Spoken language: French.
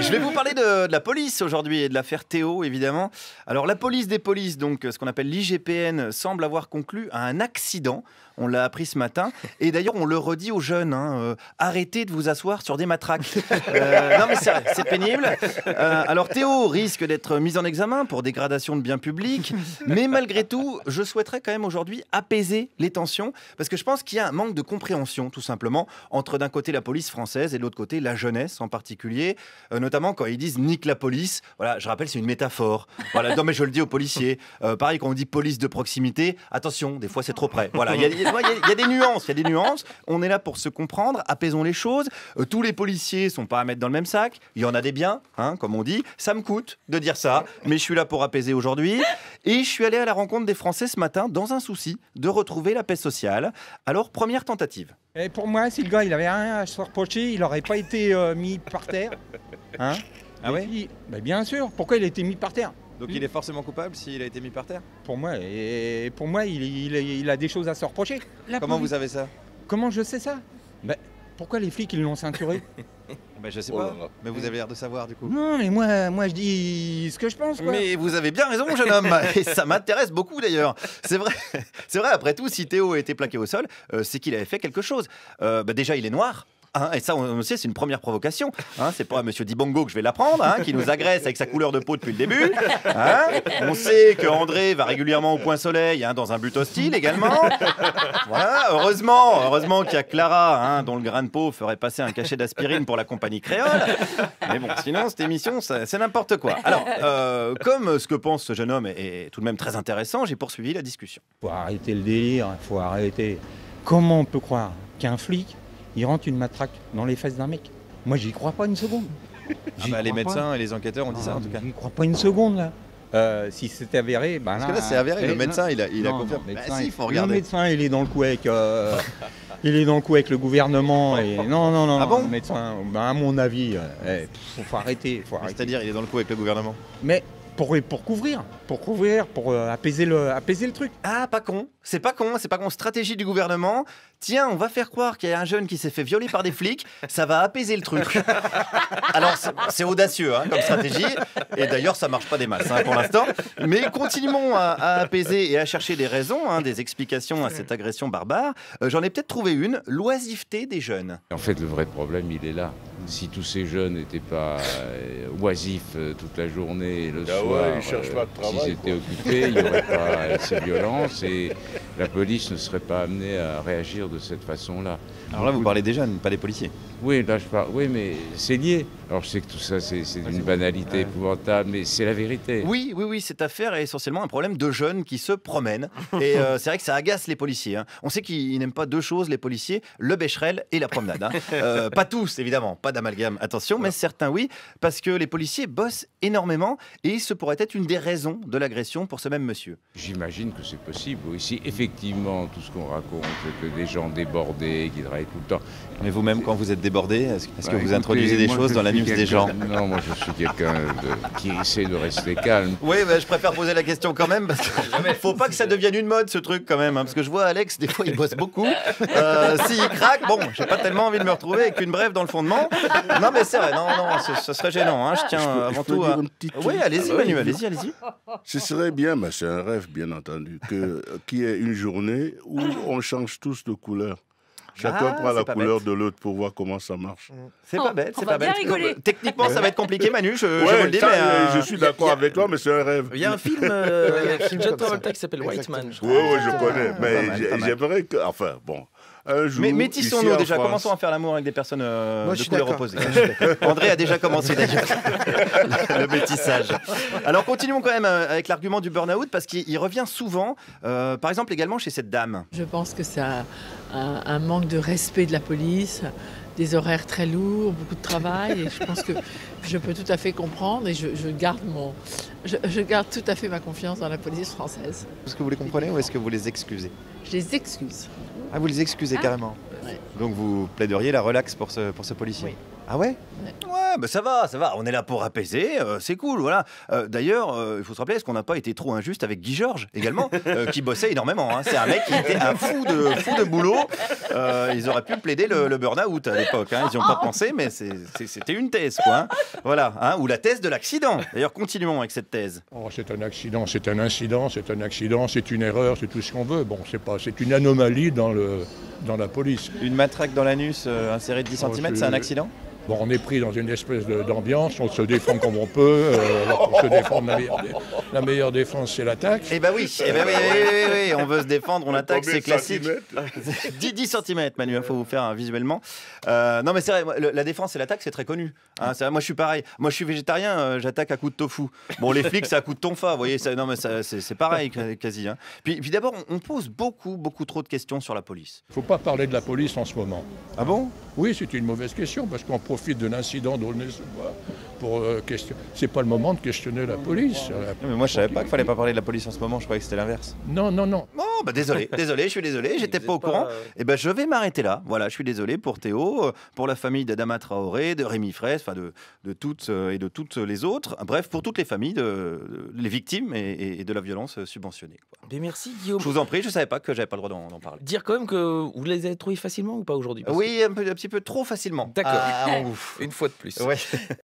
Je vais vous parler de la police aujourd'hui et de l'affaire Théo, évidemment. Alors, la police des polices, donc ce qu'on appelle l'IGPN, semble avoir conclu à un accident. On l'a appris ce matin. Et d'ailleurs, on le redit aux jeunes, arrêtez de vous asseoir sur des matraques. Non, mais c'est pénible. Alors, Théo risque d'être mis en examen pour dégradation de biens publics. Mais malgré tout, je souhaiterais quand même aujourd'hui apaiser les tensions. Parce que je pense qu'il y a un manque de compréhension, tout simplement, entre d'un côté la police française et de l'autre côté la jeunesse en particulier. Notamment quand ils disent nique la police. Voilà, je rappelle, c'est une métaphore. Voilà, non, mais je le dis aux policiers. Pareil, quand on dit police de proximité, attention, des fois c'est trop près. Voilà, il y a des nuances. On est là pour se comprendre, apaisons les choses. Tous les policiers sont pas à mettre dans le même sac. Il y en a des biens, comme on dit. Ça me coûte de dire ça, mais je suis là pour apaiser aujourd'hui. Et je suis allé à la rencontre des Français ce matin dans un souci de retrouver la paix sociale. Alors, première tentative. Et pour moi, si le gars il avait rien à se reprocher, il n'aurait pas été mis par terre. Hein? Ah ouais? Ben bien sûr. Pourquoi il a été mis par terre? Donc il est forcément coupable s'il a été mis par terre? Pour moi, il a des choses à se reprocher. Comment vous savez ça? Comment je sais ça? Ben, pourquoi les flics ils l'ont ceinturé? Ben, je sais pas, mais vous avez l'air de savoir du coup. Non, mais moi je dis ce que je pense, quoi. Mais vous avez bien raison, jeune homme, et ça m'intéresse beaucoup d'ailleurs. C'est vrai, après tout, si Théo a été plaqué au sol, c'est qu'il avait fait quelque chose. Déjà, il est noir. Et ça, on sait, c'est une première provocation. C'est pas Monsieur Dibongo que je vais l'apprendre, qui nous agresse avec sa couleur de peau depuis le début. On sait que André va régulièrement au Point Soleil, dans un but hostile également. Voilà, heureusement qu'il y a Clara, dont le grain de peau ferait passer un cachet d'aspirine pour la compagnie créole. Mais bon, sinon, cette émission, c'est n'importe quoi. Alors, comme ce que pense ce jeune homme est tout de même très intéressant, j'ai poursuivi la discussion. Faut arrêter le délire, faut arrêter. Comment on peut croire qu'un flic il rentre une matraque dans les fesses d'un mec? Moi, j'y crois pas une seconde. Les médecins et les enquêteurs ont dit ça, en tout cas. J'y crois pas une seconde, là. Si c'était avéré... Parce que là, c'est avéré. Le médecin, il a confirmé. Il faut regarder. Le médecin, il est dans le coup avec... il est dans le coup avec le gouvernement. Et... Non. Ah bon? Le médecin, à mon avis, faut arrêter. C'est-à-dire, il est dans le coup avec le gouvernement? Mais... Pour couvrir, pour apaiser le truc. Ah, pas con. C'est pas con. Stratégie du gouvernement. Tiens, on va faire croire qu'il y a un jeune qui s'est fait violer par des flics. Ça va apaiser le truc. Alors, c'est audacieux comme stratégie. Et d'ailleurs, ça marche pas des masses pour l'instant. Mais continuons à apaiser et à chercher des raisons, des explications à cette agression barbare. J'en ai peut-être trouvé une. L'oisiveté des jeunes. En fait, le vrai problème, il est là. Si tous ces jeunes n'étaient pas oisifs toute la journée et le soir, ils cherchent pas de travail, s'ils étaient occupés, il n'y aurait pas ces violences et la police ne serait pas amenée à réagir de cette façon-là. Alors là, vous parlez des jeunes, pas des policiers. Oui, là je parle. Oui, mais c'est lié. Alors je sais que tout ça, c'est une banalité épouvantable, mais c'est la vérité. Oui, cette affaire est essentiellement un problème de jeunes qui se promènent. Et c'est vrai que ça agace les policiers. On sait qu'ils n'aiment pas deux choses, les policiers, le bécherel et la promenade. Pas tous, évidemment, pas d'amalgame, attention, mais certains oui, parce que les policiers bossent énormément et ce pourrait être une des raisons de l'agression pour ce même monsieur. J'imagine que c'est possible. Oui, si effectivement tout ce qu'on raconte, que des gens débordés, qui travaillent tout le temps. Mais vous-même, quand vous êtes débordé, est-ce que vous introduisez des choses dans la news des gens? Non, moi je suis quelqu'un qui essaie de rester calme. Oui, je préfère poser la question quand même, parce qu'il ne faut pas que ça devienne une mode ce truc quand même, parce que je vois Alex, des fois il bosse beaucoup. S'il craque, j'ai pas tellement envie de me retrouver avec une brève dans le fondement. Non mais c'est vrai, non, ce serait gênant. Je tiens avant tout à... Oui, allez-y Manu, allez-y. Ce serait bien, mais c'est un rêve bien entendu, qu'il y ait une journée où on change tous de couleur. Chacun prend la couleur de l'autre pour voir comment ça marche. C'est pas bête, c'est pas bête. Rigoler. Techniquement, ça va être compliqué, Manu, je vous le dis. Je suis d'accord avec toi, mais c'est un rêve. Il y a un film John Travolta qui s'appelle White Man. Oui, je connais. Mais j'aimerais que... Enfin, bon... Mais métissons-nous déjà, commençons à faire l'amour avec des personnes de couleur opposée. André a déjà commencé d'ailleurs le métissage. Alors continuons quand même avec l'argument du burn-out parce qu'il revient souvent, par exemple également chez cette dame. Je pense que c'est un manque de respect de la police, des horaires très lourds, beaucoup de travail et je pense que je peux tout à fait comprendre et je garde tout à fait ma confiance dans la police française. Est-ce que vous les comprenez ou est-ce que vous les excusez? Je les excuse. Ah, vous les excusez carrément? Ouais. Donc vous plaideriez la relaxe pour ce policier? Oui. Ah ouais? Ouais, bah ça va, on est là pour apaiser, c'est cool, voilà. D'ailleurs, il faut se rappeler, est-ce qu'on n'a pas été trop injuste avec Guy Georges également, qui bossait énormément, hein. C'est un mec qui était un fou de boulot. Ils auraient pu plaider le burn-out à l'époque, hein. Ils n'y ont pas pensé, mais c'était une thèse, quoi, hein. Voilà, hein, ou la thèse de l'accident. D'ailleurs, continuons avec cette thèse. Oh, c'est un accident, c'est un incident, c'est un accident, c'est une erreur, c'est tout ce qu'on veut. Bon, c'est une anomalie dans la police. Une matraque dans l'anus insérée de 10 cm, c'est un accident ? Bon, on est pris dans une espèce d'ambiance, on se défend comme on peut. Pour se défendre, la meilleure défense, c'est l'attaque. Eh ben oui, oui, on veut se défendre, on attaque, c'est classique. 10 cm, Manu, il faut vous faire visuellement. Non, mais c'est vrai, la défense et l'attaque, c'est très connu. Hein, moi, je suis pareil. Moi, je suis végétarien, j'attaque à coups de tofu. Bon, les flics, c'est à coups de tonfa, vous voyez. Non, mais c'est pareil, quasi. Hein. Puis d'abord, on pose beaucoup trop de questions sur la police. Il ne faut pas parler de la police en ce moment. Ah bon ? Oui, c'est une mauvaise question, parce qu'on profite de l'incident d'Aulnay-sous-Bois pour questionner. C'est pas le moment de questionner la police. Mais moi, je savais pas qu'il fallait pas parler de la police en ce moment, je croyais que c'était l'inverse. Non. Oh, bah désolé, je suis désolé, j'étais pas au courant. Et ben je vais m'arrêter là. Voilà, je suis désolé pour Théo, pour la famille d'Adama Traoré, de Rémi Fraisse, enfin de toutes et de toutes les autres. Bref, pour toutes les familles, les victimes et de la violence subventionnée, quoi. Mais merci Guillaume. Je vous en prie, je savais pas que j'avais pas le droit d'en parler. Dire quand même que vous les avez trouvés facilement ou pas aujourd'hui ? Oui, un petit peu trop facilement. D'accord. Ah, une fois de plus. Ouais.